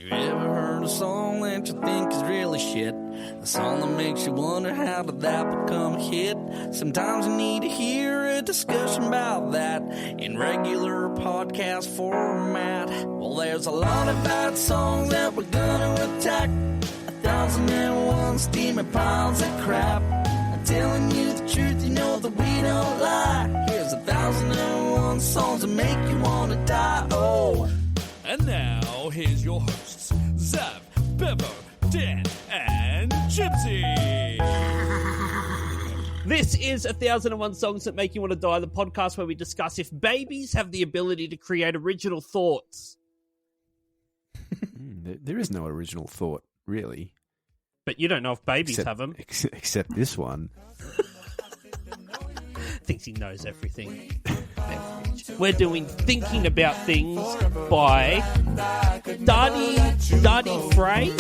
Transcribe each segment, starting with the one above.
You ever heard a song that you think is really shit? A song that makes you wonder how did that become a hit? Sometimes you need to hear a discussion about that in regular podcast format. Well, there's a lot of bad songs that we're gonna attack. 1,001 steaming piles of crap. I'm telling you the truth, you know that we don't lie. Here's 1,001 songs that make you wanna die. Oh. And now, here's your hosts, Zav, Bevo, Dan, and Gypsy. This is 1,001 Songs That Make You Want to Die, the podcast where we discuss if babies have the ability to create original thoughts. There is no original thought, really. But you don't know if babies have them. Except this one. Thinks he knows everything. We're doing Thinking About Things by Daði Freyr.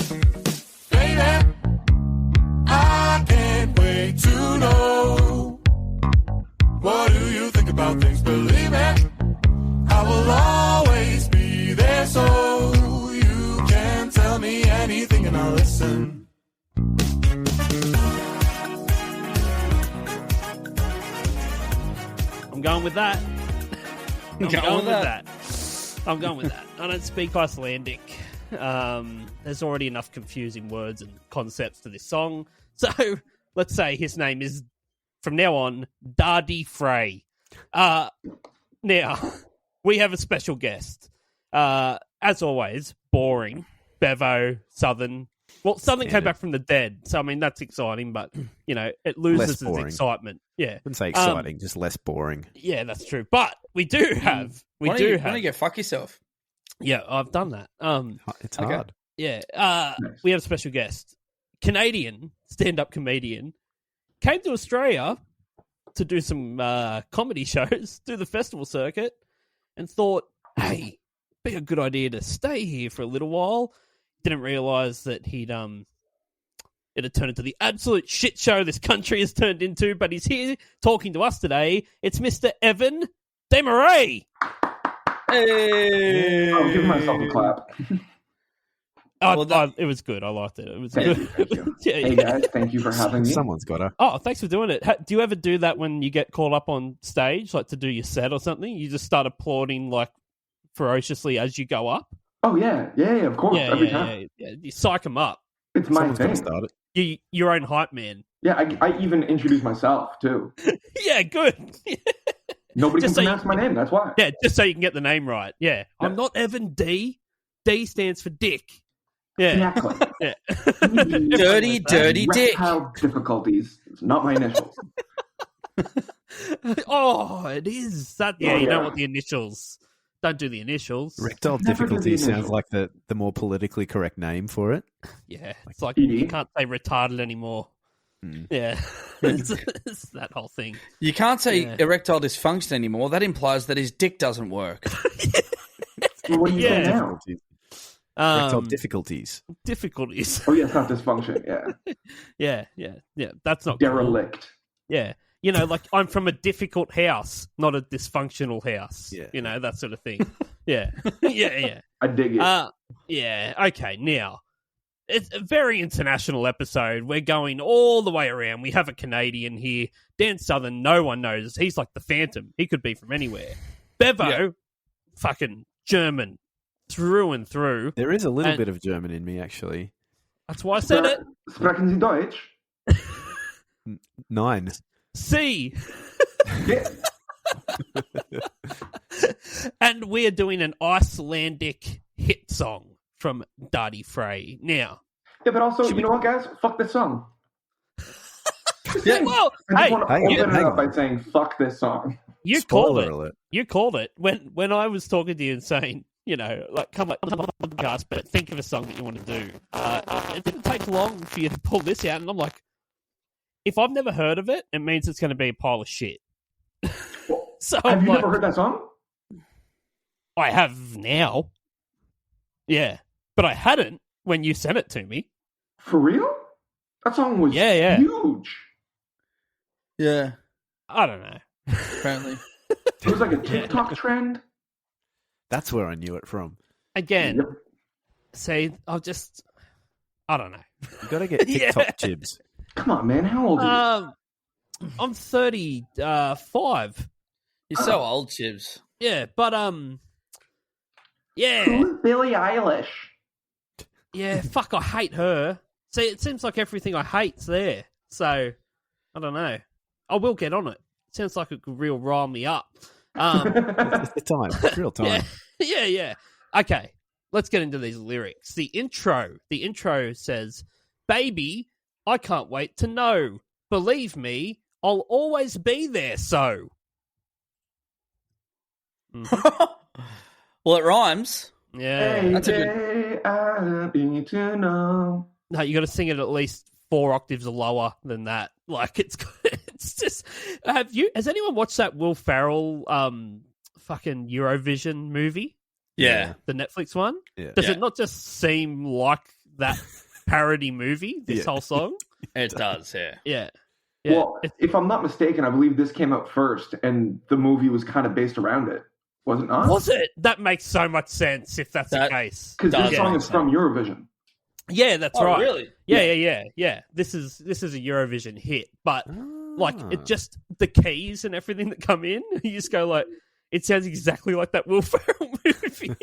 Baby, I can't wait to know. What do you think about things? Believe it, I will always be there, so you can tell me anything and I'll listen. I'm going with that. I'm going with that. I don't speak Icelandic. There's already enough confusing words and concepts to this song. So let's say his name is, from now on, Daði Freyr. Now, we have a special guest. As always, boring. Bevo, Southern. Well, Southern came back from the dead, so I mean that's exciting, but you know it loses its excitement. Yeah, I wouldn't say exciting, just less boring. Yeah, that's true. But we do have. Why don't you go fuck yourself? Yeah, I've done that. It's hard. Yeah, we have a special guest, Canadian stand-up comedian, came to Australia to do some comedy shows, do the festival circuit, and thought, hey, be a good idea to stay here for a little while. Didn't realise that it had turned into the absolute shit show this country has turned into, but he's here talking to us today. It's Mr. Evan Desmarais. Hey! I'll give myself a clap. It was good. I liked it. It was Thank good. you, thank you. Yeah, Hey guys, thank you for having me. Someone's got her. Oh, thanks for doing it. Do you ever do that when you get called up on stage, like to do your set or something? You just start applauding like ferociously as you go up? Oh yeah, of course, every time. Yeah. You psych them up. It's my Someone's got thing. to start it. Your own hype man. Yeah, I even introduce myself too. Yeah, good. Nobody Just can so pronounce my name. That's why. Yeah, just so you can get the name right. Yeah. I'm not Evan D. D stands for Dick. Yeah. Exactly. Yeah. Dirty dick. Erectile difficulties. It's not my initials. Oh, it is. That. Yeah, you Yeah. know what the initials. Don't do the initials. Erectile Never do the difficulty sounds initials. like the more politically correct name for it. Yeah, it's like ED. you can't say retarded anymore. Yeah, it's that whole thing. You can't say erectile dysfunction anymore. That implies that his dick doesn't work. Well, what do you say now? Erectile difficulties. Difficulties. Oh yeah, it's not dysfunction. Yeah. Yeah. That's not cool. Derelict. Yeah. You know, like I'm from a difficult house, not a dysfunctional house. Yeah. You know, that sort of thing. Yeah. Yeah. I dig it. Yeah. Okay. Now, it's a very international episode. We're going all the way around. We have a Canadian here. Dan Southern, no one knows. He's like the Phantom. He could be from anywhere. Bevo, fucking German through and through. There is a little bit of German in me, actually. That's why I said it. Sprechen Sie Deutsch? 9. C. Yeah. And we're doing an Icelandic hit song from Daði Freyr. Now, Yeah, but also, you know what, guys? Fuck this song. well, I hey, just want to hang on, open it hang up on. by saying, fuck this song. you called Spoiler it. alert. You called it when I was talking to you and saying, you know, like come on the podcast, but think of a song that you want to do. It didn't take long for you to pull this out, and I'm like, if I've never heard of it, it means it's going to be a pile of shit. So Have I'm you like, never heard that song? I have now. Yeah, but I hadn't when you sent it to me. For real? That song was Yeah. huge. Yeah, I don't know. apparently. It was like a TikTok trend. That's where I knew it from. Again, Yep. See, I don't know. You got to get TikTok Chibs. Come on, man. How old are I'm 35. You're so old, Chibs. Yeah, but yeah. you? Who's Billie Eilish? Yeah, fuck, I hate her. See, it seems like everything I hate's there. So, I don't know. I will get on it. Sounds like it could real rile me up. It's the time. It's real time. Yeah. Okay, let's get into these lyrics. The intro says, "Baby, I can't wait to know. Believe me, I'll always be there, so." Well, it rhymes. Yeah. Hey, That's a good- I need to know. No, you got to sing it at least 4 octaves lower than that. Like it's just. Has anyone watched that Will Ferrell fucking Eurovision movie? Yeah. The Netflix one. Yeah. Does it not just seem like that parody movie? This whole song. It does, yeah. Yeah. Well, if I'm not mistaken, I believe this came out first, and the movie was kind of based around it. Was it not? Was it? That makes so much sense if that's the case. Because this does song make is from Eurovision. Yeah, that's Oh, right. really? Yeah. This is a Eurovision hit, but like it just the keys and everything that come in, you just go like, it sounds exactly like that Will Ferrell movie.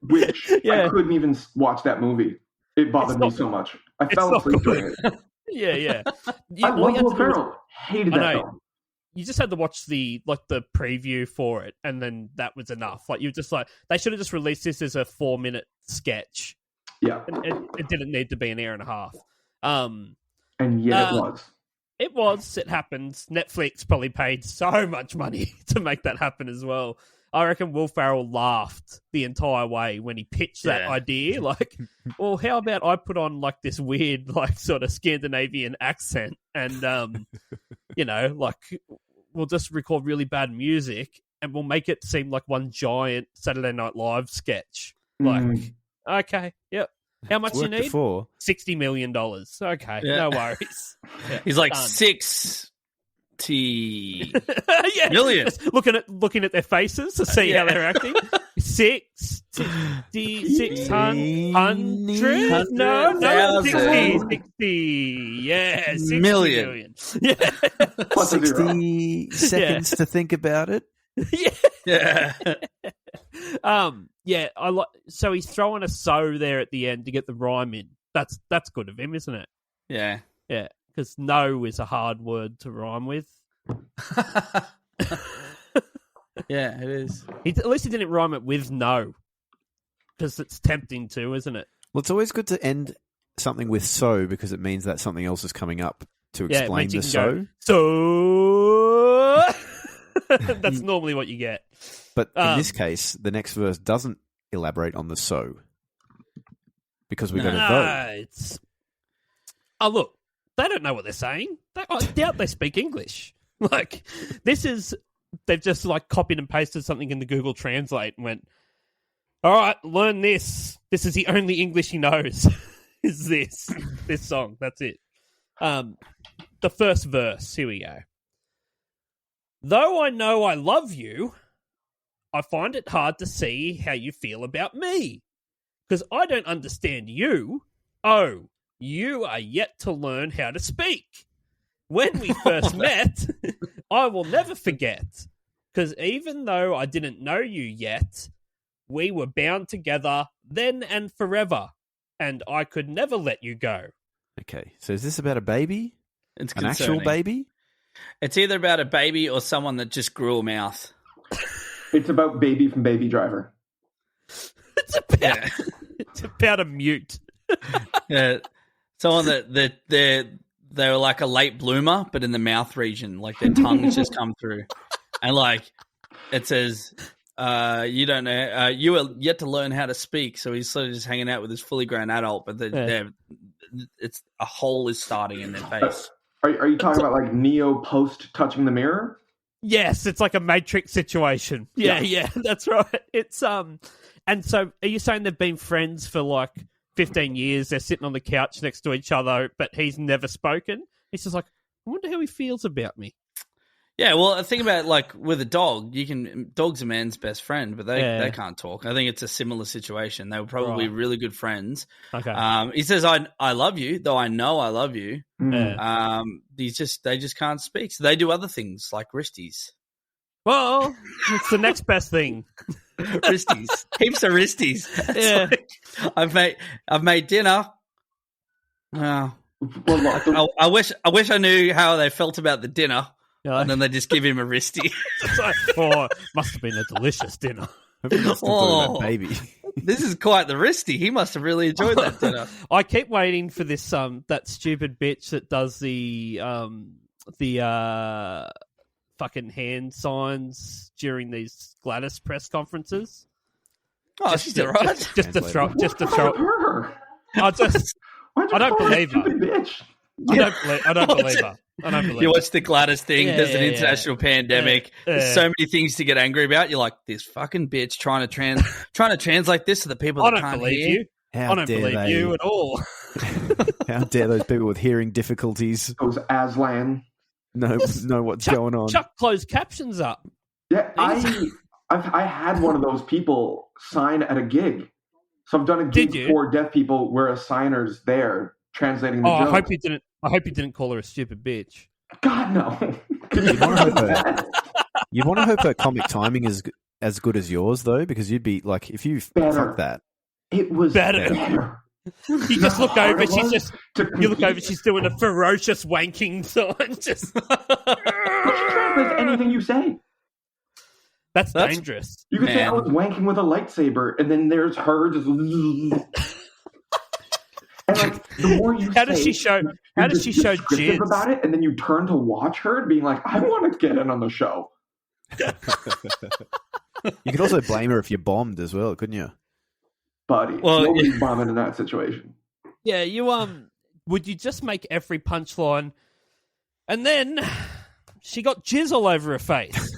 Which I couldn't even watch that movie. It bothered me so much. I fell asleep during it. Yeah. I love Will Ferrell. Hated that film. You just had to watch the preview for it, and then that was enough. Like you just like they should have just released this as a 4-minute sketch. Yeah, it didn't need to be an hour and a half. And yet it was. It was. It happened. Netflix probably paid so much money to make that happen as well. I reckon Will Ferrell laughed the entire way when he pitched that idea. Like, well, how about I put on like this weird, like sort of Scandinavian accent and, you know, like we'll just record really bad music and we'll make it seem like one giant Saturday Night Live sketch. Like, okay, yep. How much you need? Before. $60 million. Okay, no worries. Yeah, he's like done. 60 yeah. million. Just looking at their faces to see how they're acting. 600? No, 60. Yeah, 60 million. Yeah. Plus a zero. 60 seconds to think about it. Yeah. Yeah, I like. So he's throwing a "so" there at the end to get the rhyme in. That's good of him, isn't it? Yeah. Yeah, because "no" is a hard word to rhyme with. Yeah, it is. At least he didn't rhyme it with "no," because it's tempting to, isn't it? Well, it's always good to end something with "so" because it means that something else is coming up to explain the "so." So that's normally what you get. But in this case, the next verse doesn't elaborate on the "so" because we got a "though." It's... Oh, look, they don't know what they're saying. I doubt they speak English. Like, they've just like copied and pasted something in the Google Translate and went, all right, learn this. This is the only English he knows. Is this song. That's it. The first verse, here we go. Though I know I love you, I find it hard to see how you feel about me. Because I don't understand you. Oh, you are yet to learn how to speak. When we first met, I will never forget. Because even though I didn't know you yet, we were bound together then and forever. And I could never let you go. Okay, so is this about a baby? It's an actual baby? It's either about a baby or someone that just grew a mouth. It's about Baby from Baby Driver. It's about a mute. Yeah, someone that they were like a late bloomer, but in the mouth region, like their tongue's just come through, and like it says, "You don't know, you are yet to learn how to speak." So he's sort of just hanging out with his fully grown adult, but it's a hole is starting in their face. Are you talking about like Neo post touching the mirror? Yes, it's like a Matrix situation. Yeah, that's right. It's and so are you saying they've been friends for like 15 years? They're sitting on the couch next to each other, but he's never spoken. He's just like, I wonder how he feels about me. Yeah, well, think about like with a dog. Dog's a man's best friend, but they can't talk. I think it's a similar situation. They were probably really good friends. Okay. He says, "I love you," though I know I love you. Yeah. They just can't speak, so they do other things like wristies. Well, it's the next best thing. Wristies, heaps of wristies. Yeah. Like, I've made dinner. Well, I wish I knew how they felt about the dinner. And then they just give him a wristy. Must have been a delicious dinner. Baby. This is quite the wristy. He must have really enjoyed that dinner. I keep waiting for this that stupid bitch that does the fucking hand signs during these Gladys press conferences. Oh, she's all right. Just to throw. Her? I don't believe her. Bitch. I don't believe her. You watch the Gladys thing. There's an international pandemic. There's so many things to get angry about. You're like, this fucking bitch trying to translate this to the people that can't hear. You. I don't believe you at all. How dare those people with hearing difficulties? Those Aslan. Know what's going on. Chuck closed captions up. Yeah, I had one of those people sign at a gig. So I've done a gig for deaf people where a signer's there translating the jokes. I hope you didn't call her a stupid bitch. God, no. You want to hope her comic timing is as good as yours, though, because you'd be like, if you fuck that. It was better. You just look over, she's doing a ferocious wanking sign. Just translates anything you say. That's dangerous. You could say I was wanking with a lightsaber, and then there's her just. And like, the more you how does she show jizz about it, and then you turn to watch her, being like, "I want to get in on the show." You could also blame her if you bombed as well, couldn't you, buddy? Well, nobody's bombing in that situation. Yeah, you would you just make every punchline, and then she got jizz all over her face.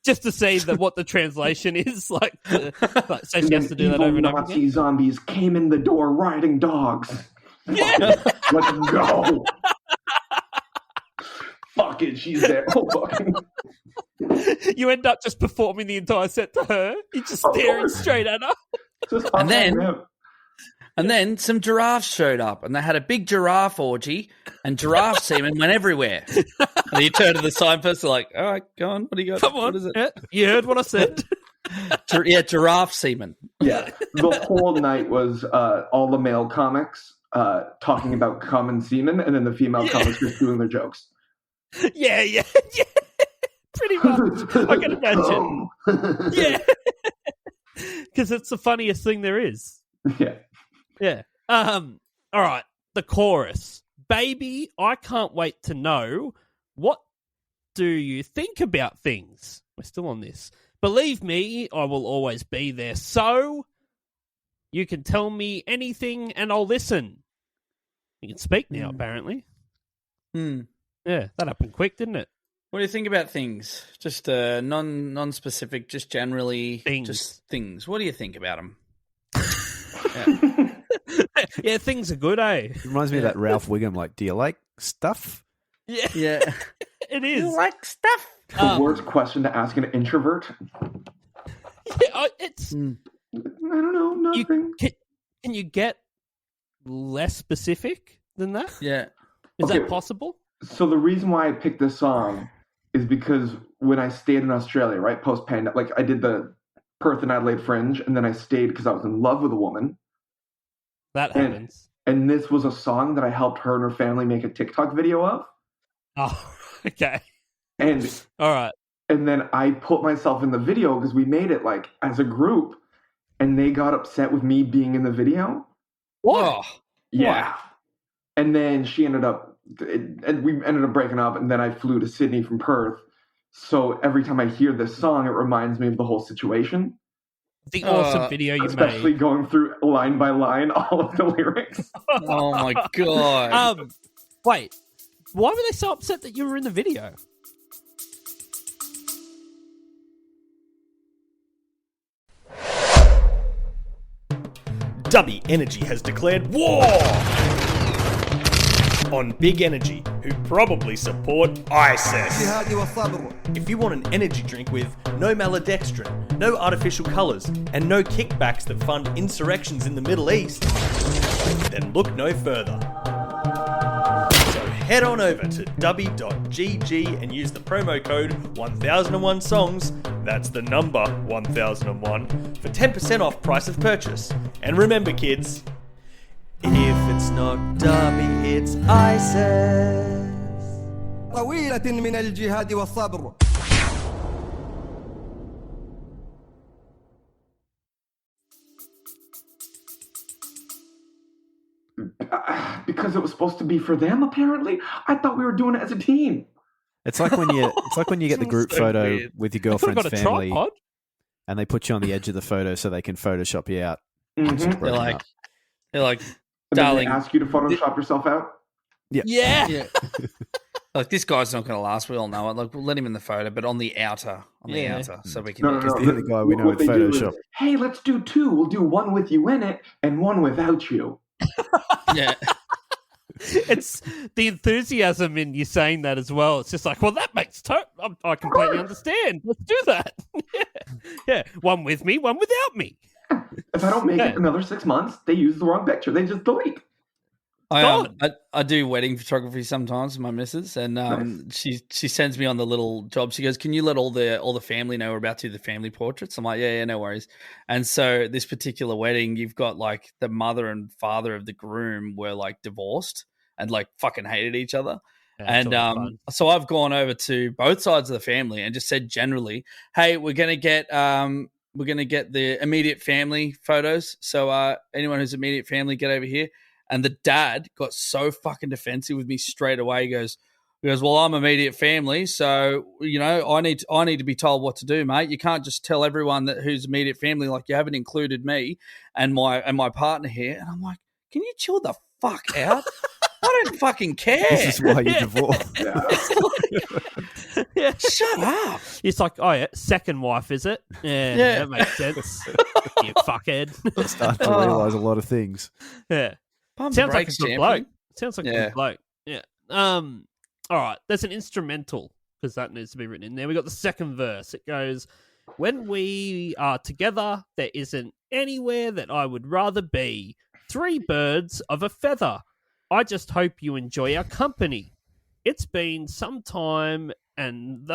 Just to see what the translation is like, so she has to do that over and over again. Nazi zombies came in the door riding dogs. Yeah. Let's go. Fuck it, she's there. Oh, fucking. You end up just performing the entire set to her. You're just staring straight at her. And then some giraffes showed up, and they had a big giraffe orgy, and giraffe semen went everywhere. And you turn to the signpost, like, all right, go on, what do you got? Come on, what is it? Yeah, you heard what I said. Giraffe semen. Yeah, the whole night was all the male comics talking about cum and semen, and then the female comics just doing their jokes. Yeah. Pretty much. I can imagine. Yeah. Because it's the funniest thing there is. Yeah. Yeah. All right. The chorus. Baby, I can't wait to know. What do you think about things? We're still on this. Believe me, I will always be there. So you can tell me anything and I'll listen. You can speak now, apparently. Yeah, that happened quick, didn't it? What do you think about things? Just non-specific, just generally things. Just things. What do you think about them? Yeah, things are good, eh? It reminds me of that Ralph Wiggum, like, do you like stuff? Yeah. It is. You like stuff? The worst question to ask an introvert. Yeah, it's... I don't know, nothing. Can you get less specific than that? Yeah. Is that possible? So the reason why I picked this song is because when I stayed in Australia, right, post-pandemic, like I did the Perth and Adelaide Fringe, and then I stayed because I was in love with a woman. That happens. And this was a song that I helped her and her family make a TikTok video of. Oh, okay. And all right. And then I put myself in the video because we made it like as a group, and they got upset with me being in the video. What? Oh, yeah. What? And then she ended up, and we ended up breaking up, and then I flew to Sydney from Perth. So every time I hear this song, it reminds me of the whole situation. The awesome video you especially made. Going through line by line all of the lyrics. Oh my god. Wait. Why were they so upset that you were in the video? Daði Energy has declared war! on Big Energy, who probably support ISIS. If you want an energy drink with no maltodextrin, no artificial colours, and no kickbacks that fund insurrections in the Middle East, then look no further. So head on over to dubby.gg and use the promo code 1001songs, that's the number 1001, for 10% off price of purchase. And remember, kids, if it's not Dubby, it's ISIS. طويلة من الجهاد والصبر. Because it was supposed to be for them, apparently. I thought we were doing it as a team. It's like when you get the group So photo weird. with your I girlfriend's got a family, tripod. and they put you on the edge of the photo so they can Photoshop you out. Mhm. They're like, And then darling, they ask you to Photoshop yourself out. Yeah. yeah. Like, this guy's not going to last. We all know it. Like, we'll let him in the photo, but on the outer, so we can. No. The other guy we know What in they do is, Photoshop. hey, let's do two. We'll do one with you in it and one without you. Yeah, It's the enthusiasm in you saying that as well. It's just like, well, that makes I completely understand. Let's do that. yeah. One with me, one without me. If I don't make it another 6 months, they use the wrong picture. They just delete. I do wedding photography sometimes with my missus, and she sends me on the little job. She goes, "Can you let all the family know we're about to do the family portraits?" I'm like, "Yeah, no worries." And so this particular wedding, you've got like the mother and father of the groom were like divorced and like fucking hated each other. Yeah, it's always fun. So I've gone over to both sides of the family and just said generally, "Hey, we're gonna get the immediate family photos. So anyone who's immediate family, get over here." And the dad got so fucking defensive with me straight away. He goes, "Well, I'm immediate family, so I need to be told what to do, mate. You can't just tell everyone that who's immediate family, like you haven't included me and my partner here." And I'm like, "Can you chill the fuck out? I don't fucking care. This is why you divorced. Yeah. Shut up." It's like, oh yeah, second wife, is it? Yeah, Yeah. that makes sense. You fuckhead. Start to realise a lot of things. Yeah. Pump Sounds like a brakes, good champion. bloke. Sounds like a Yeah. good bloke. Yeah. All right. There's an instrumental because that needs to be written in there. We got the second verse. It goes, "When we are together, there isn't anywhere that I would rather be. 3 birds of a feather. I just hope you enjoy our company. It's been some time, and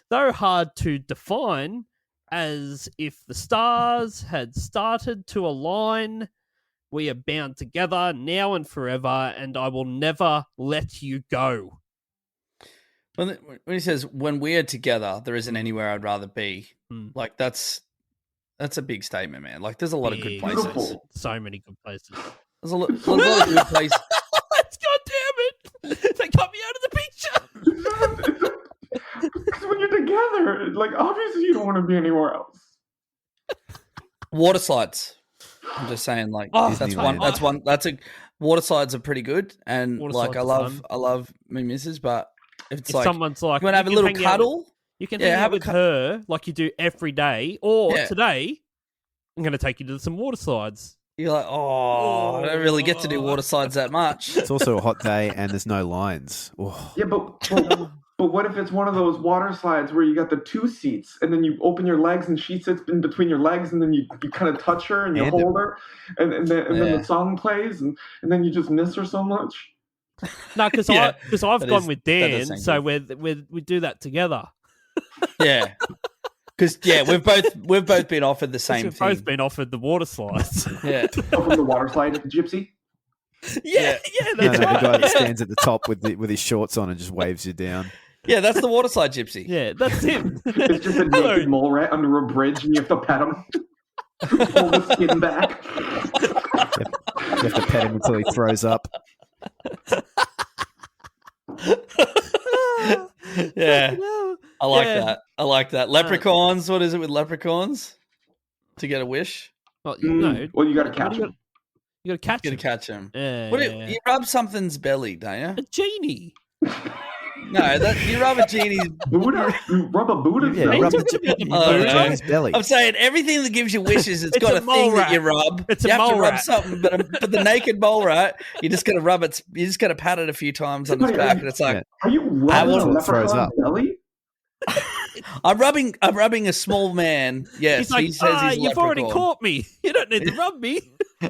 though hard to define, as if the stars had started to align. We are bound together now and forever, and I will never let you go." When he says, "When we're together, there isn't anywhere I'd rather be," like that's a big statement, man. Like, there's a lot of good Big. places. Beautiful. So many good places. There's a lot of good places. God damn it! They cut me out of the picture. Because when you're together, like, obviously you don't want to be anywhere else. Water slides. I'm just saying, like, that's one. That's a water slides are pretty good, and Water like slides I are love me missus, but if it's If like someone's like, you want to have a "You little can hang out cuddle, you can Yeah, hang have out a with her like you do every day, or Yeah. today, I'm going to take you to some water slides." you're like, oh, I don't really get to do water slides that much. It's also a hot day and there's no lines. Oh. Yeah, but what if it's one of those water slides where you got the 2 seats and then you open your legs and she sits in between your legs and then you kind of touch her and you Tandem. hold her and then the song plays and then you just miss her so much? No, because Yeah, I've that gone is- with that does Dan, sound so we do that together. Yeah, because we've both been offered the same We've thing. both been offered the water slides. Yeah, Oh, from the water slide gypsy? yeah, No, that's the right. guy that stands at the top with his shorts on and just waves you down. yeah, that's the water slide gypsy. Yeah, that's him. It's just a Hello. naked mole rat under a bridge and you have to pet him. Pull the skin back. You have to pet him until he throws up. Yeah, No. I like Yeah. that. I like that. Leprechauns. What is it with leprechauns? To get a wish, Well, no, Well, you got to what catch do you him. you got to catch you him. gotta catch him. Yeah, What do yeah. you rub something's belly, don't A genie. you? you rub a genie's Buddha? You rub a Buddha's Yeah, belly? rub talking about the the his belly. I'm saying everything that gives you wishes, it's got a a mole thing that you rat. rub. It's you a have to mole rub rat. something, but the naked mole rat, you just gotta rub it. You just gotta pat it a few times on its Wait, back, and it's like Are you rubbing a want- throws leprechaun's up. belly? I'm rubbing a small man. Yes, He's like, he says he's a you've already leprechaun. caught me. You don't need to rub me.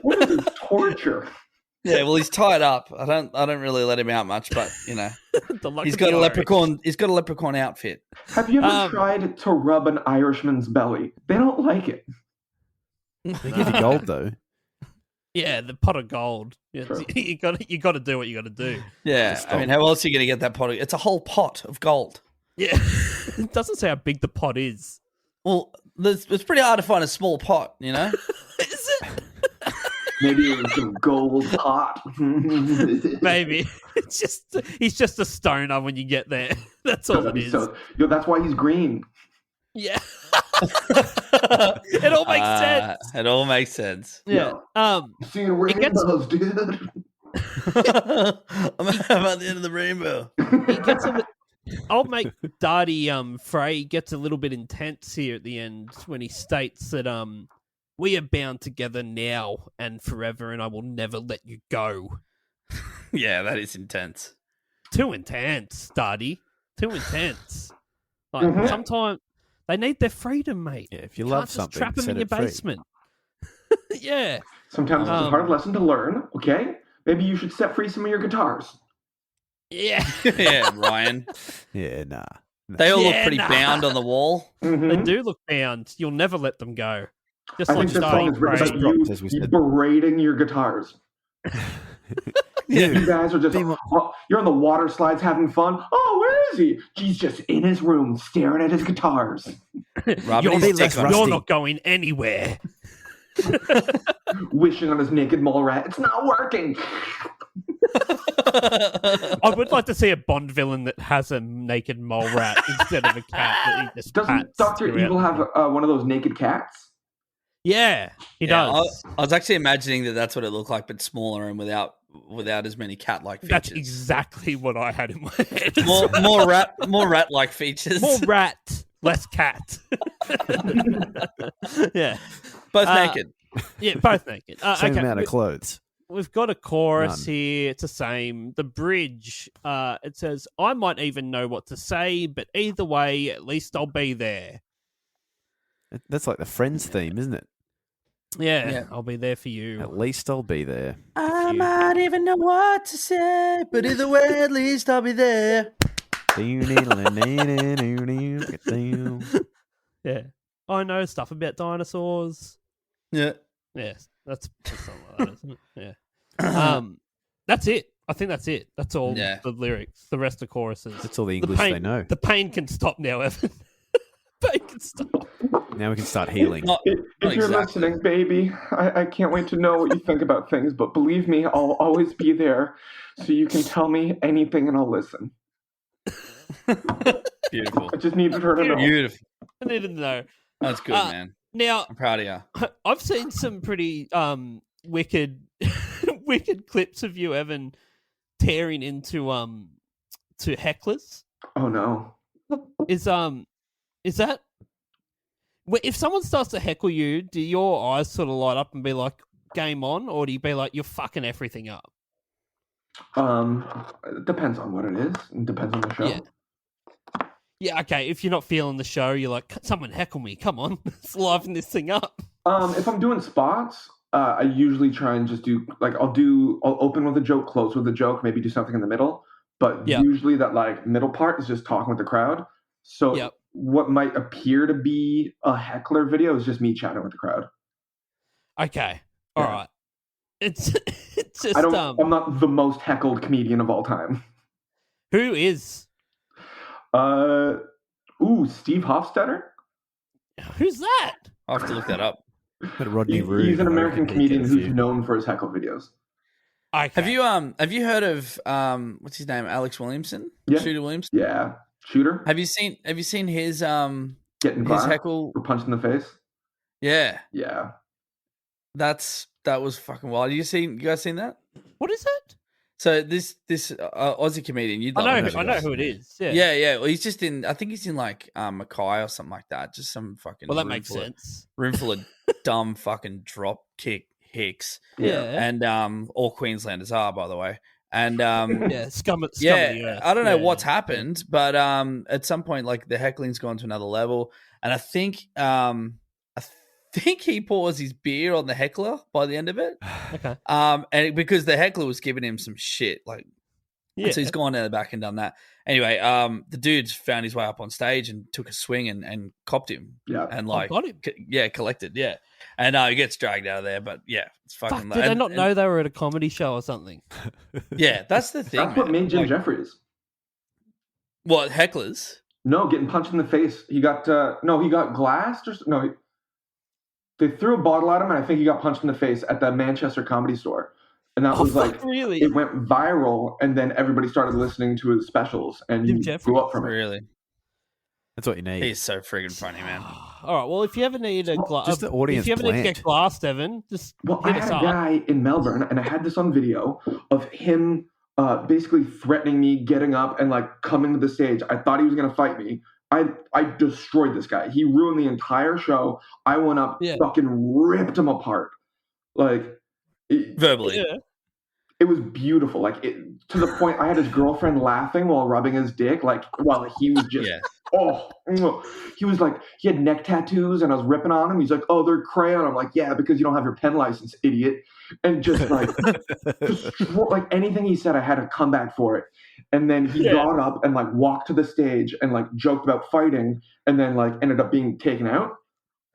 What is this torture? Yeah, well, he's tied up. I don't really let him out much, but The luck he's of got the a Irish. leprechaun. He's got a leprechaun outfit. Have you ever tried to rub an Irishman's belly? They don't like it. They give you gold though. Yeah, the pot of gold. Yeah, True. you got to do what you got to do. Yeah, I mean, how else are you going to get that pot? It's a whole pot of gold. Yeah, it doesn't say how big the pot is. Well, it's pretty hard to find a small pot, you know? Is it? Maybe it was a gold pot. Maybe it's just he's just a stoner when you get there. That's all it is. That's why he's green. Yeah, it all makes sense. It all makes sense. Yeah. Seeing rainbows, dude. I'm at the end of the rainbow. He gets old mate Daði Frey gets a little bit intense here at the end when he states that we are bound together now and forever, and I will never let you go. Yeah, that is intense. Too intense, Daði. Too intense. Like sometimes they need their freedom, mate. Yeah, if you Can't love just something, trap them set in your it free. basement. Yeah. Sometimes it's a hard lesson to learn, okay? Maybe you should set free some of your guitars. Yeah. Yeah, Ryan. Yeah, nah. They all look Yeah, pretty nah. bound on the wall. They do look bound. You'll never let them go. Just I like think this song is written Daði about Frey. as we you said. berating your guitars. You guys are just, you're on the water slides having fun. Oh, where is he? He's just in his room staring at his guitars. Rubbing his dick on- You're not going anywhere. Wishing on his naked mole rat. It's not working. I would like to see a Bond villain that has a naked mole rat instead of a cat that he just Doesn't pats Dr. throughout. Evil have one of those naked cats? Yeah, he does. I was actually imagining that that's what it looked like, but smaller and without as many cat-like features. That's exactly what I had in my head. more rat-like features. More rat, less cat. Yeah, Both naked. Yeah, both naked. Same amount of clothes. We've got a chorus None. here. It's the same. The bridge, it says, I might even know what to say, but either way, at least I'll be there. That's like the Friends theme, isn't it? Yeah, I'll be there for you. At least I'll be there. I might even know what to say, but either way, at least I'll be there. Yeah. I know stuff about dinosaurs. Yeah. Yes, that's something like that, isn't it? Yeah. That's it. I think that's it. That's all Yeah. the lyrics. The rest of choruses. That's all the English pain, they know. The pain can stop now, Evan. Pain can stop. Now we can start healing. If you're exactly. listening, baby, I can't wait to know what you think about things, but believe me, I'll always be there so you can tell me anything and I'll listen. Beautiful. I just needed her to know. Beautiful. I needed to know. That's good, man. Now, I'm proud of you. I've seen some pretty wicked wicked clips of you, Evan, tearing into to hecklers. Oh no. Is that if someone starts to heckle you, do your eyes sort of light up and be like, game on, or do you be like, you're fucking everything up? It depends on what it is. It depends on the show. Yeah, okay. If you're not feeling the show, you're like, someone heckle me. Come on, let's liven this thing up. If I'm doing spots, I usually try and just do I'll open with a joke, close with a joke, maybe do something in the middle. But usually that like middle part is just talking with the crowd. So what might appear to be a heckler video is just me chatting with the crowd. Okay, all right. It's just I'm not the most heckled comedian of all time. Who is? Steve Hofstetter. Who's that? I'll have to look that up. But Rodney Rude, He's an I American reckon he comedian gets who's you. known for his heckle videos. Okay. Have you heard of what's his name? Alex Williamson? Yeah. Shooter Williamson? Yeah. Shooter? Have you seen his Getting his clapped heckle? or punched in the face? Yeah. Yeah. That was fucking wild. You guys seen that? What is it? So this Aussie comedian, I know who it is. Yeah, yeah. Well, he's just in. I think he's in like Mackay or something like that. Just some fucking. Well, that makes sense. Room full of dumb fucking drop kick hicks. Yeah, and all Queenslanders are, by the way. And scum of the earth. I don't know what's happened, but at some point, like the heckling's gone to another level, and I think he pours his beer on the heckler by the end of it. Okay. And because the heckler was giving him some shit, like, so he's gone to the back and done that. Anyway, the dude's found his way up on stage and took a swing and copped him. Yeah. And like, got him. Collected. Yeah. And he gets dragged out of there, but yeah, it's fucking. Did I not know they were at a comedy show or something? Yeah, that's the thing. That's what made Jim Jeffries. What, hecklers? No, getting punched in the face. He got he got glassed or no. They threw a bottle at him, and I think he got punched in the face at the Manchester Comedy Store. And that was like, really? It went viral, and then everybody started listening to his specials, and he grew up from it. Really? That's what you need. He's so friggin' funny, man. All right. Well, if you ever need a glass, just the audience if you ever need to get glassed, Evan, just I had a guy in Melbourne, and I had this on video of him basically threatening me, getting up and like coming to the stage. I thought he was gonna fight me. I destroyed this guy. He ruined the entire show. I went up, fucking ripped him apart, like verbally. Yeah. It was beautiful, like to the point I had his girlfriend laughing while rubbing his dick, like while he was just he was like, he had neck tattoos, and I was ripping on him. He's like, "Oh, they're crayon." I'm like, "Yeah, because you don't have your pen license, idiot." And just like, like anything he said, I had to come back for it. And then he got up and like walked to the stage and like joked about fighting, and then like ended up being taken out.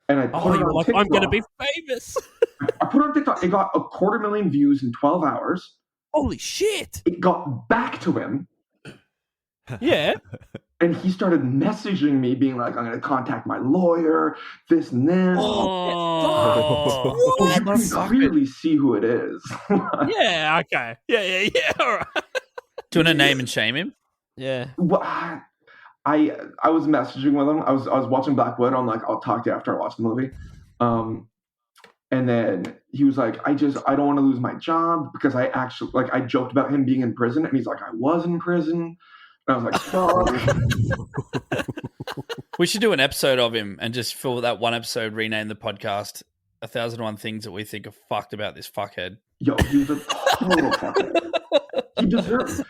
And I put it on TikTok. I'm gonna be famous. I put it on TikTok. It got 250,000 views in 12 hours. Holy shit! It got back to him. Yeah. And he started messaging me, being like, "I'm going to contact my lawyer, this and this." Oh, you can clearly see who it is. Yeah. Okay. Yeah. All right. Do you want to name and shame him? Yeah. Well, I was messaging with him. I was watching Blackwood. I'm like, "I'll talk to you after I watch the movie." And then he was like, I don't want to lose my job because I actually, like, I joked about him being in prison, and he's like, "I was in prison." And I was like, "Fuck." We should do an episode of him and just for that one episode rename the podcast 1001 Things That We Think Are Fucked About This Fuckhead. Yo, he's a total fuckhead. He deserves.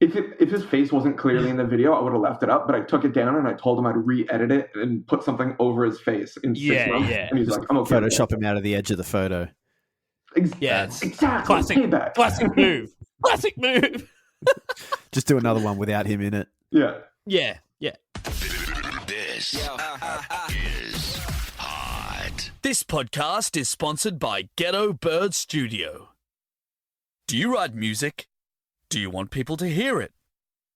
If his face wasn't clearly in the video, I would have left it up, but I took it down and I told him I'd re-edit it and put something over his face in 6 months. Yeah. And he's like, "I'm okay." Photoshop him out of the edge of the photo. Exactly. Payback. Classic move. Classic move. Just do another one without him in it. Yeah. Yeah. This is hot. This podcast is sponsored by Ghetto Bird Studio. Do you write music? Do you want people to hear it?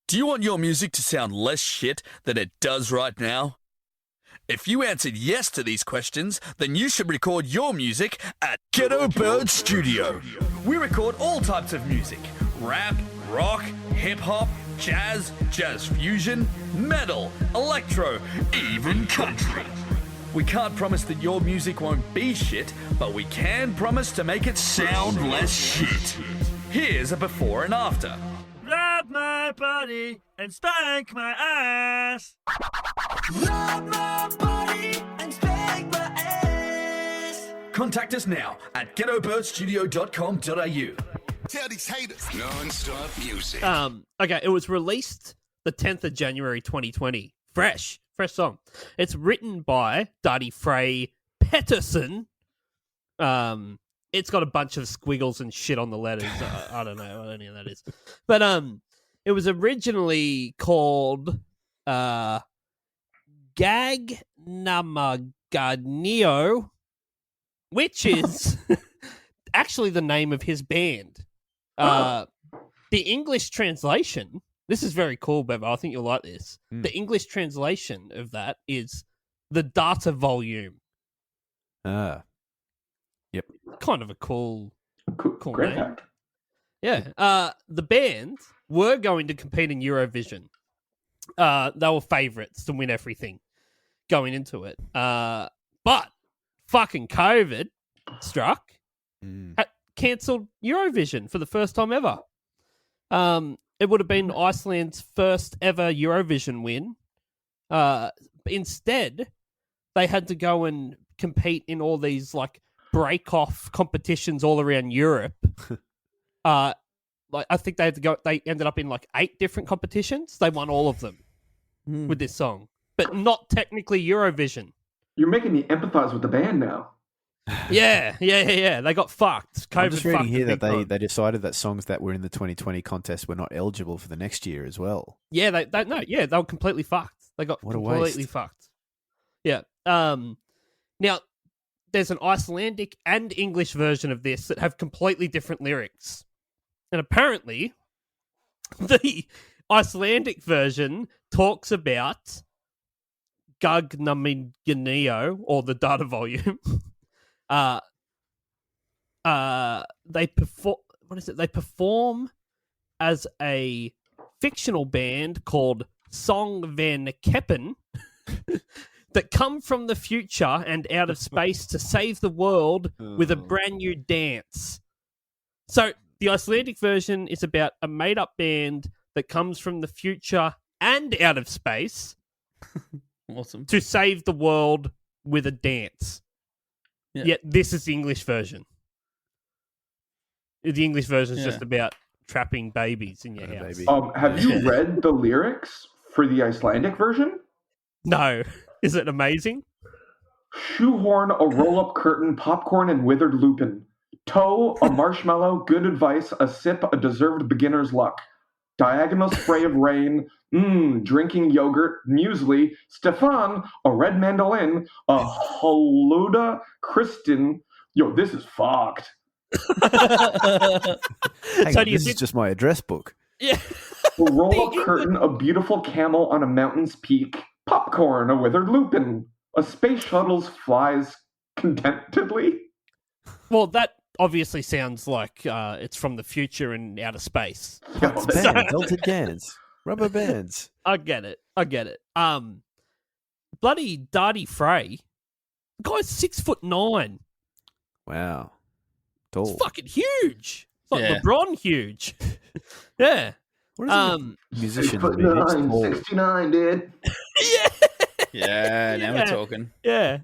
Do you want your music to sound less shit than it does right now? If you answered yes to these questions, then you should record your music at Ghetto Bird Studio. We record all types of music: rap, rock, hip-hop, jazz fusion, metal, electro, even country. We can't promise that your music won't be shit, but we can promise to make it sound less shit. Here's a before and after. Grab my body and spank my ass. Grab my body and spank my ass. Contact us now at ghettobirdstudio.com.au. Tell these haters. Non-stop music. Okay, it was released the 10th of January 2020. Fresh song. It's written by Daði Freyr Pettersson. It's got a bunch of squiggles and shit on the letters. I don't know what any of that is. But it was originally called Gag Namagadnio, which is actually the name of his band. The English translation, this is very cool, Bevo. I think you'll like this. The English translation of that is the Data Volume. Yep. Kind of a cool Great name. Yeah. The band were going to compete in Eurovision. They were favourites to win everything going into it. But fucking COVID struck, cancelled Eurovision for the first time ever. It would have been Iceland's first ever Eurovision win. Instead, they had to go and compete in all these like break-off competitions all around Europe. I think they had to go. They ended up in like 8 different competitions. They won all of them with this song, but not technically Eurovision. You're making me empathize with the band now. Yeah. They got fucked. COVID I'm just reading fucked here that them big time. they decided that songs that were in the 2020 contest were not eligible for the next year as well. Yeah, they were completely fucked. They got completely fucked. Yeah. Now there's an Icelandic and English version of this that have completely different lyrics. And apparently, the Icelandic version talks about Gugnamingineo, or the data volume. They perform. What is it? They perform as a fictional band called Song Van Keppen that come from the future and out of space to save the world with a brand new dance. So the Icelandic version is about a made-up band that comes from the future and out of space Awesome. to save the world with a dance. Yeah. Yet this is the English version. The English version is just about trapping babies in your house. Have you read the lyrics for the Icelandic version? No. Is it amazing? Shoehorn, a roll-up curtain, popcorn, and withered lupin. Toe, a marshmallow, good advice, a sip, a deserved beginner's luck. Diagonal spray of rain, drinking yogurt, muesli, Stefan, a red mandolin, a haluda, Kristen. Yo, this is fucked. This is just my address book. Yeah. A roll-up curtain, a beautiful camel on a mountain's peak, popcorn, a withered lupin, a space shuttle flies contentedly. Well, that obviously sounds like it's from the future and outer space. Bands, belted cans, rubber bands. I get it. Bloody Daði Freyr. The guy's 6'9". Wow. Tall. It's fucking huge. It's like Yeah. LeBron huge. Yeah. What is it? Musician. 6'9", 69, dude. Yeah, now we're talking. Yeah.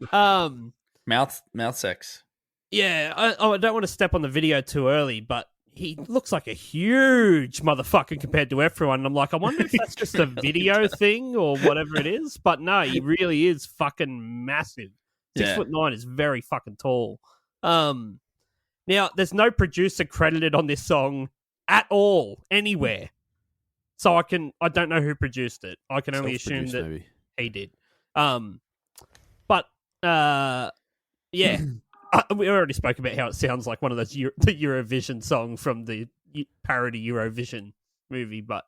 Mouth sex. Yeah. I don't want to step on the video too early, but he looks like a huge motherfucker compared to everyone. And I'm like, I wonder if that's just a video thing or whatever it is. But no, he really is fucking massive. 6'9" is very fucking tall. Now, there's no producer credited on this song at all, anywhere. So I don't know who produced it. I can only assume that maybe. he did. Yeah. We already spoke about how it sounds like one of those the Eurovision song from the parody Eurovision movie, but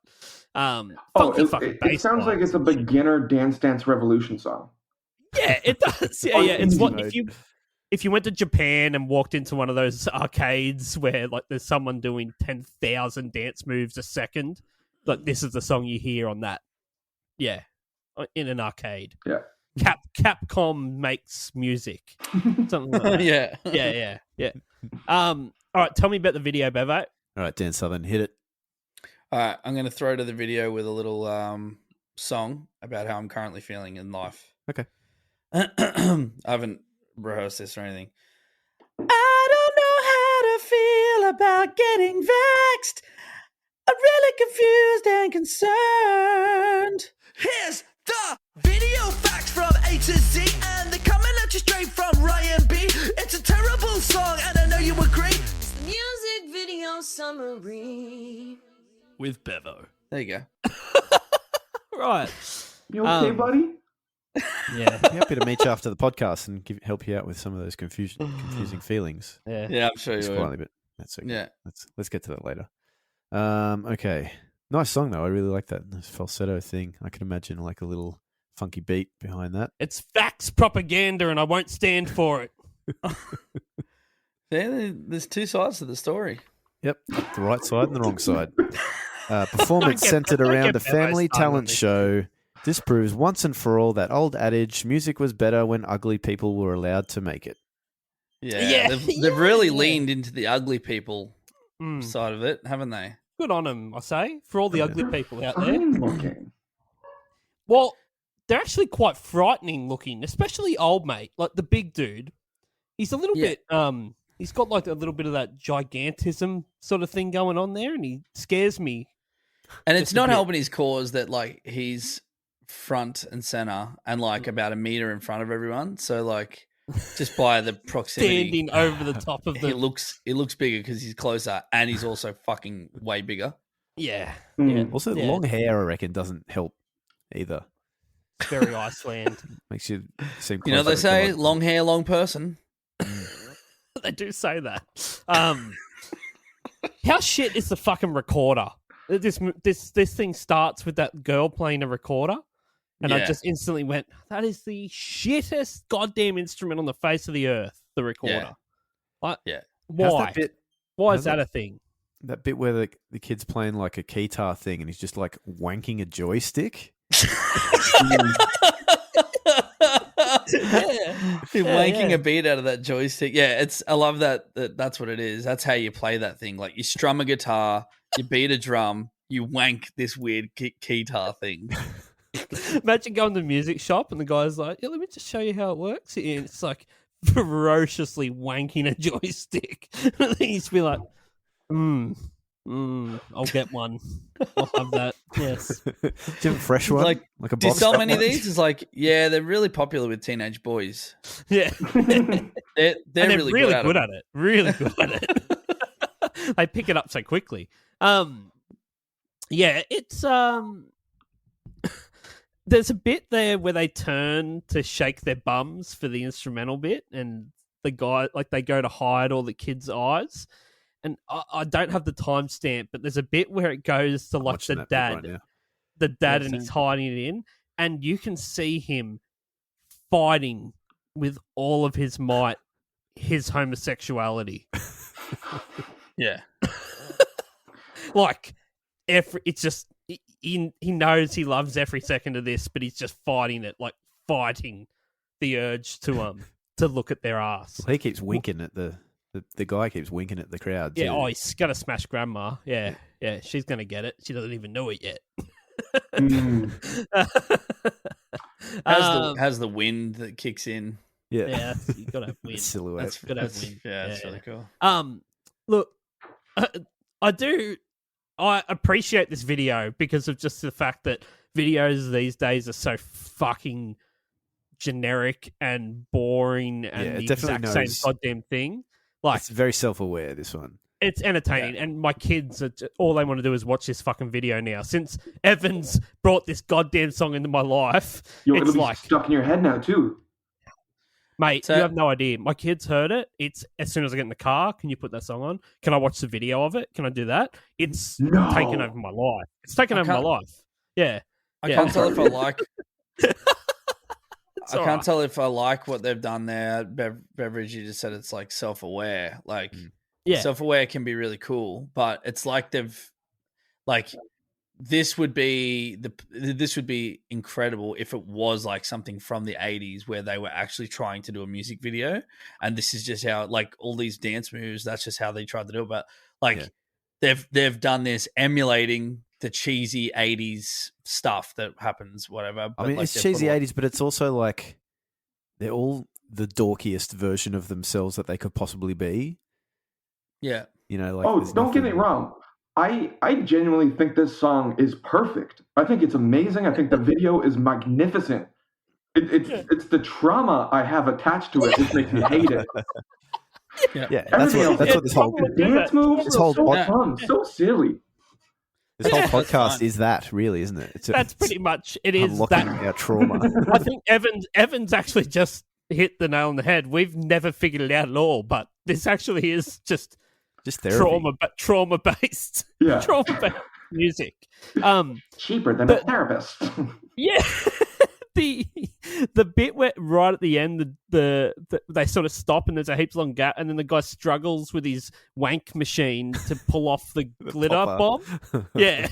it sounds like it's a beginner Dance Dance Revolution song. Yeah, it does. Yeah. It's what if you went to Japan and walked into one of those arcades where like there's someone doing 10,000 dance moves a second, like this is the song you hear on that. Yeah, in an arcade. Yeah. Capcom makes music. Something like that. Yeah. All right, tell me about the video, Bevo. All right, Dan Southern, hit it. All right, I'm going to throw to the video with a little song about how I'm currently feeling in life. Okay. I haven't rehearsed this or anything. I don't know how to feel about getting vexed. I'm really confused and concerned. Here's the video facts from A to Z, and they're coming at you straight from Ryan B. It's a terrible song, and I know you agree. It's the music video summary with Bevo. There you go. Right. You okay, buddy? Yeah. Be happy to meet you after the podcast and help you out with some of those confusing feelings. Yeah, I'm sure you will. Slightly, but that's okay. Yeah. Let's get to that later. Okay. Nice song though. I really like that nice falsetto thing. I can imagine like a little funky beat behind that. It's facts propaganda, and I won't stand for it. There's two sides to the story. Yep, the right side and the wrong side. Performance centered around a family talent show. This proves once and for all that old adage: music was better when ugly people were allowed to make it. Yeah. They've really leaned into the ugly people side of it, haven't they? Good on them, I say, for all the ugly people out there. Fine looking. Well, they're actually quite frightening looking, especially old mate, like the big dude. He's a little bit, he's got like a little bit of that gigantism sort of thing going on there, and he scares me. And it's not helping his cause that like he's front and center and like about a meter in front of everyone. So like just by the proximity, standing over the top of the, he looks bigger because he's closer, and he's also fucking way bigger. Yeah. Also, long hair, I reckon, doesn't help either. It's very Iceland. Makes you seem. You know, they say long hair, long person. They do say that. How shit is the fucking recorder? This thing starts with that girl playing a recorder, and I just instantly went, "That is the shittest goddamn instrument on the face of the earth." The recorder. Why? Why is that a thing? That bit where the kid's playing like a guitar thing, and he's just like wanking a joystick. Wanking a beat out of that joystick. Yeah, I love that. That's what it is. That's how you play that thing. Like you strum a guitar, you beat a drum, you wank this weird guitar thing. Imagine going to the music shop and the guy's like, "Yeah, let me just show you how it works." And it's like ferociously wanking a joystick. And then he'd be like, I'll get one. I'll have that. Yes. Do you have a fresh one? Like a do you sell many of these? It's like, yeah, they're really popular with teenage boys. Yeah. they're really good at it. Really good at it. They pick it up so quickly. Yeah, it's there's a bit there where they turn to shake their bums for the instrumental bit, and the guy, like, they go to hide all the kids' eyes. And I don't have the timestamp, but there's a bit where it goes to like the dad, and he's hiding it in, and you can see him fighting with all of his might his homosexuality. Yeah, like it's just he knows he loves every second of this, but he's just fighting it, like fighting the urge to look at their ass. Well, he keeps winking at the guy keeps winking at the crowd too. Yeah, he's gonna smash grandma. Yeah, she's gonna get it. She doesn't even know it yet. Has the wind that kicks in. Yeah, you gotta have wind. Silhouette. That's gotta have wind. Yeah, that's really cool. Look, I appreciate this video because of just the fact that videos these days are so fucking generic and boring and the exact same goddamn thing. Like, it's very self-aware, this one. It's entertaining, and my kids, all they want to do is watch this fucking video now. Since Evans brought this goddamn song into my life, you're going to be stuck in your head now, too. Mate, you have no idea. My kids heard it. It's as soon as I get in the car, can you put that song on? Can I watch the video of it? Can I do that? It's taken over my life. It's taken over my life. Yeah. I can't tell if I like... I can't tell if I like what they've done there. Beverage, you just said it's like self-aware. Like, self-aware can be really cool, but it's like this would be incredible if it was like something from the 80s where they were actually trying to do a music video, and this is just how, like, all these dance moves, that's just how they tried to do it. But like they've done this emulating the cheesy 80s stuff that happens, whatever. But I mean, it's cheesy 80s, but it's also like they're all the dorkiest version of themselves that they could possibly be. Yeah. You know, like, don't get me wrong. I genuinely think this song is perfect. I think it's amazing. I think the video is magnificent. It's the trauma I have attached to it that makes me hate it. Yeah, that's what this whole dance moves are so fun, so silly. This whole podcast is that, really, isn't it? That's pretty much it. Is unlocking that our trauma? I think Evans actually just hit the nail on the head. We've never figured it out at all, but this actually is just therapy. trauma based, trauma based music. Cheaper than a therapist. Yeah. The bit where right at the end they sort of stop and there's a heaps long gap, and then the guy struggles with his wank machine to pull off the glitter bomb. Yeah.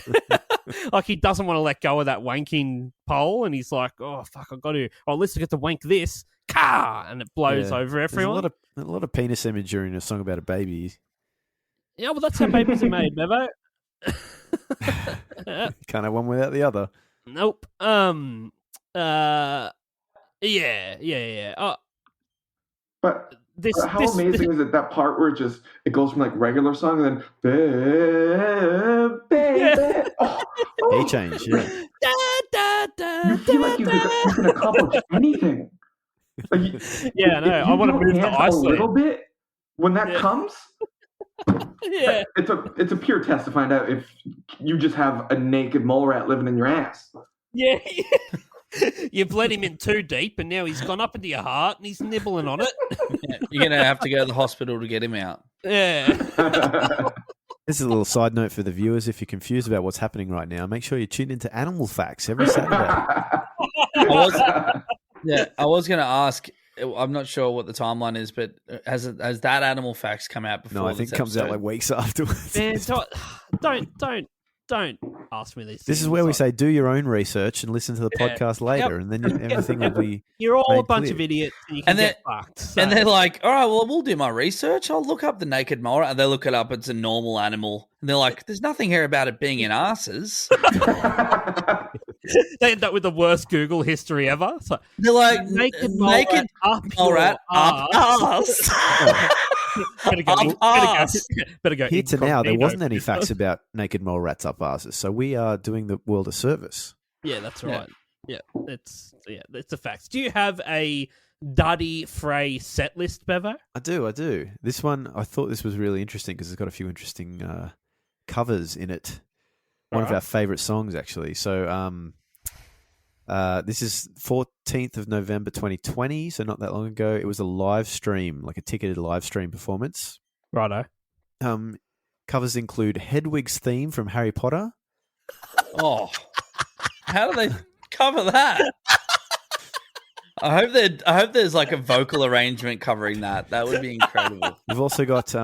Like, he doesn't want to let go of that wanking pole, and he's like, "Oh fuck, I've got to. Oh, let's get to wank this." And it blows over everyone. There's a lot of penis imagery in a song about a baby. Yeah, well, that's how babies are made, Bevo. Can't have one without the other. Nope. Yeah. But how amazing is it, that part where it goes from like regular song and then baby. Key change, yeah. You feel like you can accomplish anything. Like, I know. I want to move to Iceland a little bit when that comes. Yeah, it's a pure test to find out if you just have a naked mole rat living in your ass. Yeah. You bled him in too deep, and now he's gone up into your heart, and he's nibbling on it. Yeah, you're gonna have to go to the hospital to get him out. Yeah. This is a little side note for the viewers. If you're confused about what's happening right now, make sure you tune into Animal Facts every Saturday. I was going to ask. I'm not sure what the timeline is, but has that Animal Facts come out before? No, I think it comes out like weeks afterwards. Man, don't ask me these. This is where we say do your own research and listen to the podcast later, and then everything will be. You're all a bunch clear. of idiots, and you can get fucked. So. And they're like, "All right, well, we'll do my research. I'll look up the naked mole rat." And they look it up; it's a normal animal, and they're like, "There's nothing here about it being in asses." They end up with the worst Google history ever. So, they're like, naked mole rat up ass. Better go. Here to now, there wasn't any facts about naked mole rats up asses, so we are doing the world a service. Yeah, that's right. Yeah, it's a fact. Do you have a Daði Freyr set list, Bevo? I do. This one, I thought this was really interesting because it's got a few interesting covers in it. One of our favourite songs, actually. So, this is 14th of November 2020, so not that long ago. It was a live stream, like a ticketed live stream performance. Righto. Covers include Hedwig's theme from Harry Potter. Oh, how do they cover that? I hope there's like a vocal arrangement covering that. That would be incredible. We've also got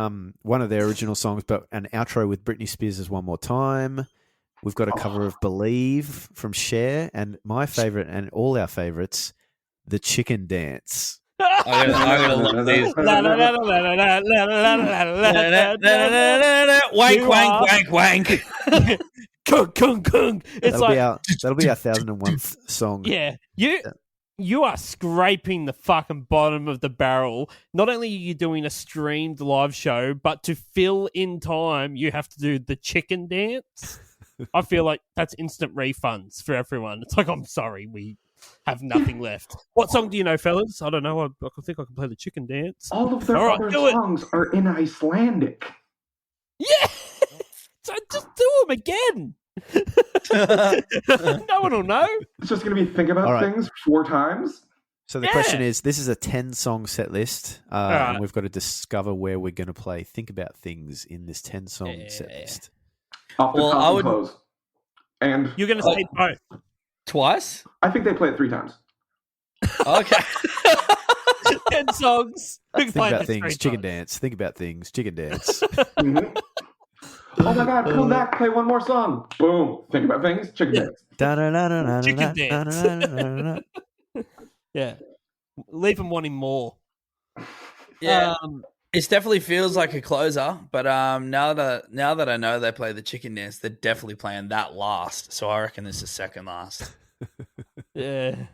one of their original songs, but an outro with Britney Spears' One More Time. We've got a cover of Believe from Cher, and my favourite and all our favourites, The Chicken Dance. I'm gonna love these. Wank, wank, wank, wank. Kung, kung, kung. That'll be our 1001th song. Yeah. You are scraping the fucking bottom of the barrel. Not only are you doing a streamed live show, but to fill in time, you have to do the chicken dance. I feel like that's instant refunds for everyone. It's like, I'm sorry, we have nothing left. What song do you know, fellas? I don't know. I think I can play the chicken dance. All of their other songs are in Icelandic. Yeah! So just do them again. No one will know. It's just going to be think about things 4 times. So the question is, this is a 10-song set list, and we've got to discover where we're going to play Think About Things in this 10-song set list. I would close. And you're going to say both twice? I think they play it 3 times. Okay. 10 songs. Think about things, chicken dance. Think about things, chicken dance. Mm-hmm. Oh my God, come back, play one more song. Boom. Think about things, chicken dance. Chicken dance. Yeah. Leave them wanting more. Yeah. It definitely feels like a closer, but now that I know they play the chicken dance, they're definitely playing that last. So I reckon this is second last. Yeah.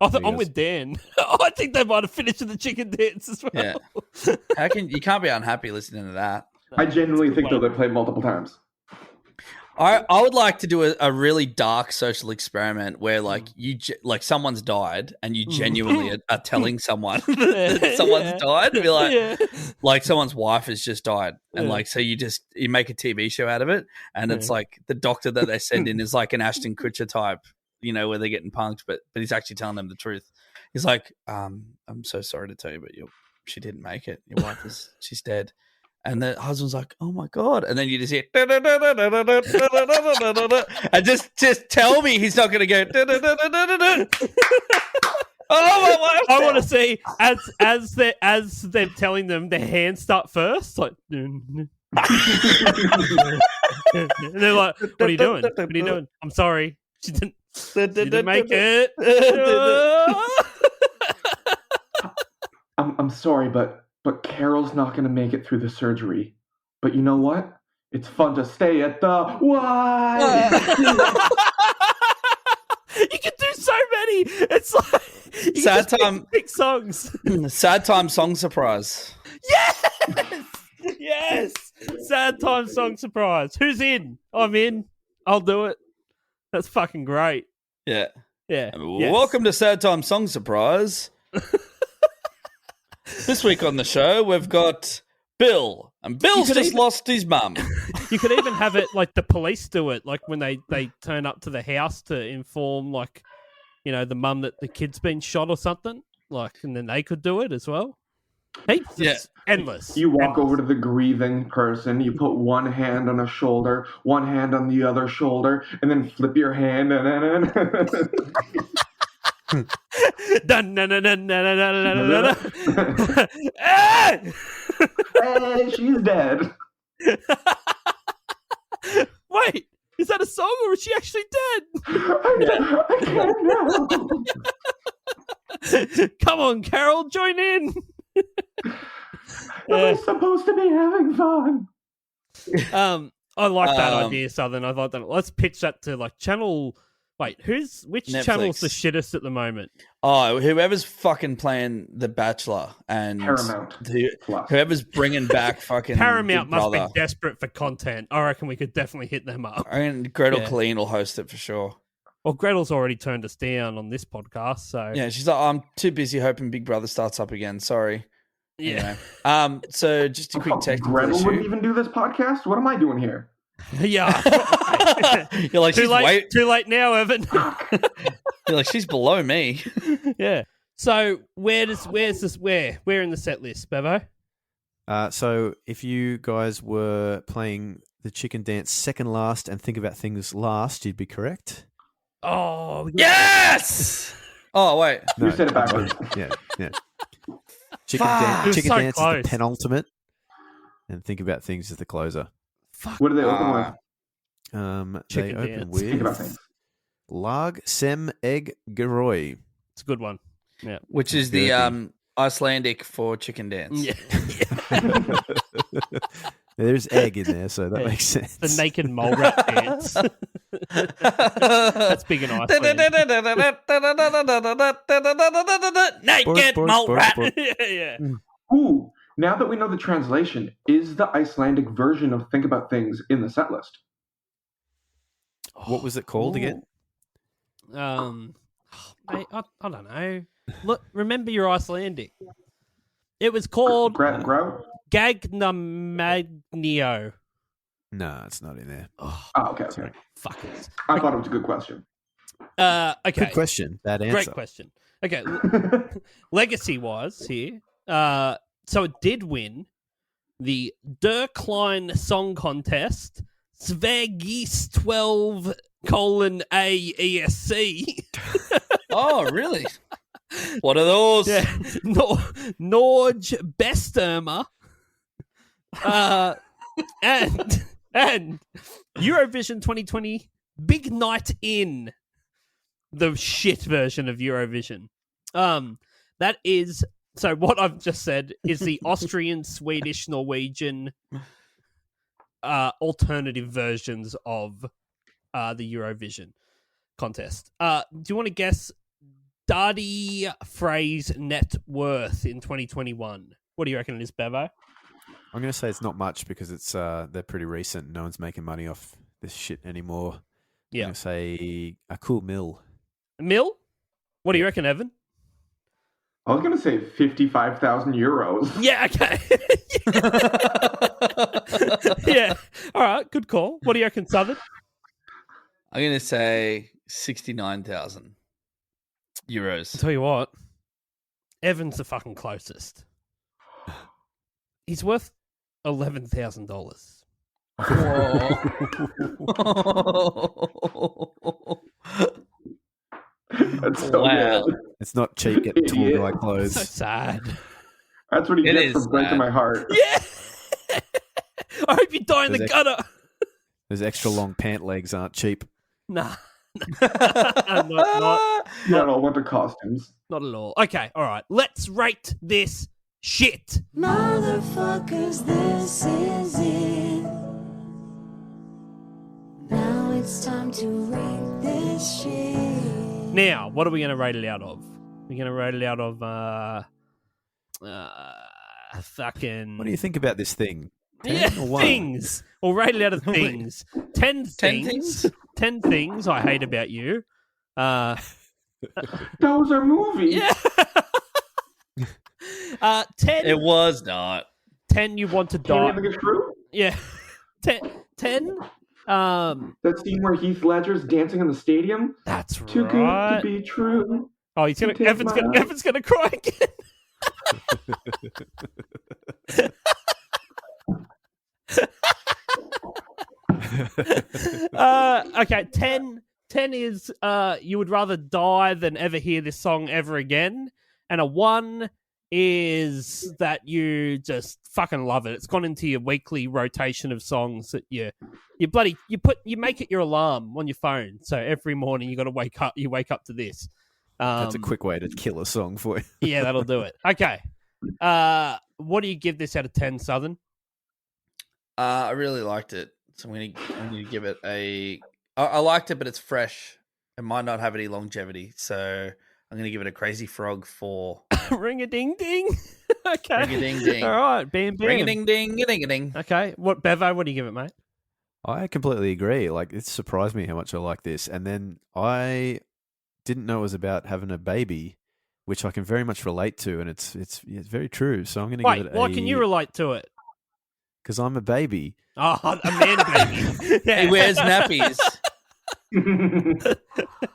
I'm with Dan. I think they might have finished with the chicken dance as well. Yeah. You can't be unhappy listening to that. I genuinely think they'll play multiple times. I would like to do a really dark social experiment where someone's died and you genuinely are telling someone that someone's died. And be like someone's wife has just died, and so you make a TV show out of it, and it's like the doctor that they send in is like an Ashton Kutcher type, where they're getting punked, but he's actually telling them the truth. He's like, I'm so sorry to tell you, but she didn't make it. Your wife she's dead. And the husband's like, oh my God. And then you just hear, and just tell me he's not going to go, oh, I want to see, as they're telling them, their hands start first. Like, and they're like, what are you doing? What are you doing? I'm sorry. She didn't make it. I'm sorry, but Carol's not going to make it through the surgery. But you know what? It's fun to stay at the Y. You can do so many. It's like you Sad can time. pick songs. Sad time song surprise. Yes, yes. Sad time song surprise. Who's in? I'm in. I'll do it. That's fucking great. Yeah. Yeah. Welcome to Sad Time Song Surprise. This week on the show, we've got Bill. And Bill's just lost his mum. You could even have it like the police do it, like when they turn up to the house to inform, like, you know, the mum that the kid's been shot or something. Like, and then they could do it as well. It's endless. You walk over to the grieving person, you put one hand on a shoulder, one hand on the other shoulder, and then flip your hand and hey, she's dead. Wait, is that a song or is she actually dead? I can't know. Come on, Carol, join in. We're supposed to be having fun. I like that idea, Southern. I like that. Let's pitch that to like channel. Wait, which Netflix. channel's the shittest at the moment? Oh, whoever's fucking playing The Bachelor and Paramount. Whoever's bringing back fucking Paramount Big must Brother. be desperate for content. I reckon we could definitely hit them up. I mean, Gretel Colleen will host it for sure. Well, Gretel's already turned us down on this podcast, so Yeah, she's like, I'm too busy hoping Big Brother starts up again. Sorry. yeah, Anyway. So just a quick technical Gretel issue. wouldn't even do this podcast? What am I doing here? yeah. You're like, Too late now, Evan. You're like, she's below me. Yeah. So where's this? Where in the set list, Bevo? So if you guys were playing the chicken dance second last and think about things last, you'd be correct. Oh Yes. Oh wait. You said it backwards. Yeah. Chicken dance so is close. the penultimate, and think about things as the closer. What do they open with? They Chicken open dance. Think about with things. Lag Sem Egg Geroi. It's a good one. Yeah. Which is the Icelandic for chicken dance. Yeah. There's egg in there, so that makes sense. The naked mole rat dance. That's big in Iceland. Naked mole rat. Yeah. Ooh, now that we know the translation, is the Icelandic version of Think About Things in the set list? What was it called again? Mate, I don't know. Look, remember your Icelandic. It was called Grout? Gagnamagnio. No, it's not in there. Oh, okay. Fuckers. I thought it was a good question. Okay. Good question. Bad answer. Great question. Okay. Legacy-wise here, so it did win the Der Klein Song Contest, Svegis 12:A ESC. Oh, really? What are those? Yeah. Norge Besturma. And Eurovision 2020 Big Night In, the shit version of Eurovision. That is, so what I've just said is the Austrian, Swedish, Norwegian alternative versions of the Eurovision contest. Do you want to guess Daði Freyr's net worth in 2021? What do you reckon it is, Bevo? I'm going to say it's not much because it's they're pretty recent. No one's making money off this shit anymore. Yeah. I'm going to say a cool mil. Mil? What do you reckon, Evan? I was going to say 55,000 euros. Yeah, okay. Yeah. All right, good call. What do you reckon, Southern? I'm going to say 69,000 euros. I'll tell you what, Evan's the fucking closest. He's worth $11,000. That's so Wow. good. It's not cheap getting tall guy So clothes. sad. That's what he It gets is for breaking sad. my heart. Yeah. I hope you die in the There's gutter. Those extra long pant legs aren't cheap. Nah. not Not all winter costumes. at all. Okay, all right. Let's rate this shit. Motherfuckers, this is it. It's time to rate this shit. Now, what are we going to rate it out of? We're going to rate it out of fucking... What do you think about this thing? 10 Yeah, or 1? things. We'll rate it out of things. 10 things. 10 things I hate about you. Those are movies. Yeah. 10. It was not. 10 you want to die. Can't even get true. Yeah. 10. That scene where Heath Ledger's dancing in the stadium. That's Too right. good to be true. Oh, he's gonna. Evan's gonna cry again. Okay, 10 is you would rather die than ever hear this song ever again, and a 1 is that you just fucking love it. It's gone into your weekly rotation of songs that you make it your alarm on your phone. So every morning you wake up to this. That's a quick way to kill a song for you. Yeah, that'll do it. Okay. What do you give this out of 10, Southern? I really liked it. So I'm gonna give it a. I liked it, but it's fresh. It might not have any longevity, so I'm gonna give it a Crazy Frog 4. Ring a ding ding. Okay. Ring a ding ding. All right, bam bam. Ring a ding ding, ding a ding. Okay. What Bevo? What do you give it, mate? I completely agree. Like, it surprised me how much I like this, and then I didn't know it was about having a baby, which I can very much relate to, and it's very true. So I'm going to give it a... Why can you relate to it? Because I'm a baby. Oh, a man baby. Yeah. He wears nappies.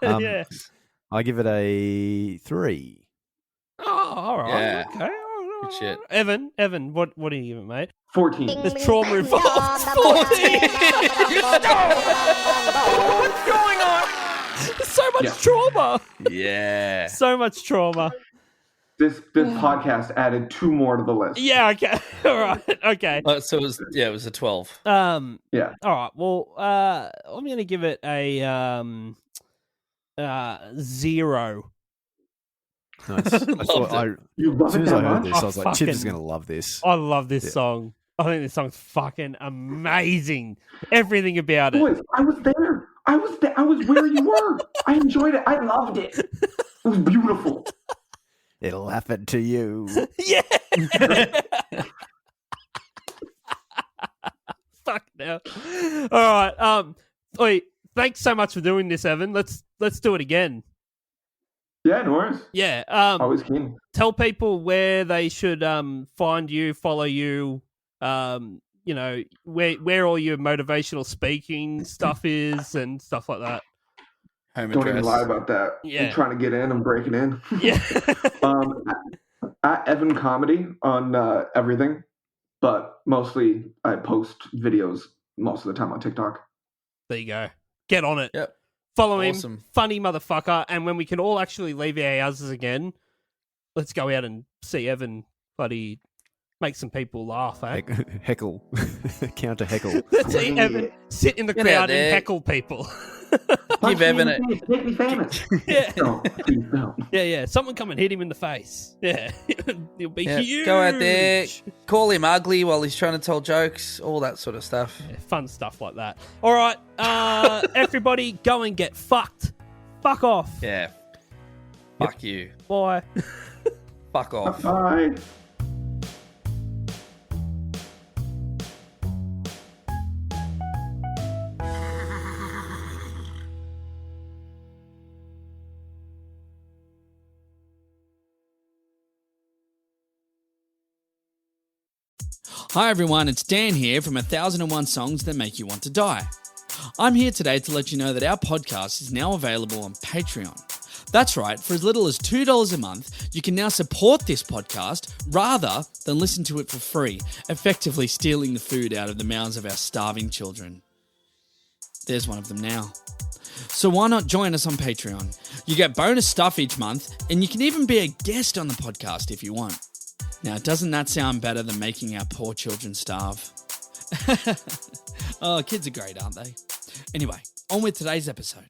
Yeah. I give it a 3. Oh, all right. Yeah. Okay. Good shit. Evan, what do you give it, mate? 14. There's trauma involved. 14. What's going on? There's so much trauma. Yeah. So much trauma. This podcast added 2 more to the list. Yeah, okay. All right. Okay. So it was a 12. Yeah. All right. Well, I'm going to give it a 0. Nice. As soon as I heard this, I was like, Chips is going to love this. I love this song. I think this song's fucking amazing. Everything about it. Boys, I was there. I was where you were. I enjoyed it. I loved it. It was beautiful. It'll happen to you. Yeah. Fuck now. All right. Wait. Thanks so much for doing this, Evan. Let's do it again. Yeah, no worries. Yeah. Always keen. Tell people where they should find you, follow you. You know where all your motivational speaking stuff is and stuff like that. Don't even lie about that. Yeah. I'm trying to get in. I'm breaking in. Yeah. At Evan Comedy on everything, but mostly I post videos most of the time on TikTok. There you go. Get on it. Yep. Follow Awesome. him. Funny motherfucker. And when we can all actually leave our houses again, let's go out and see Evan bloody make some people laugh, eh? Heckle. Counter heckle. Let's see Evan sit in the crowd and heckle people. Give Evan it. Make me famous. Yeah. No, please don't. Yeah. Someone come and hit him in the face. Yeah. He'll be huge. Go out there, call him ugly while he's trying to tell jokes, all that sort of stuff. Yeah, fun stuff like that. All right, everybody, go and get fucked. Fuck off. Yeah. Fuck you. Bye. Fuck off. Bye. Hi everyone, it's Dan here from 1001 Songs That Make You Want to Die. I'm here today to let you know that our podcast is now available on Patreon. That's right, for as little as $2 a month, you can now support this podcast rather than listen to it for free, effectively stealing the food out of the mouths of our starving children. There's one of them now. So why not join us on Patreon? You get bonus stuff each month, and you can even be a guest on the podcast if you want. Now, doesn't that sound better than making our poor children starve? Oh, kids are great, aren't they? Anyway, on with today's episode.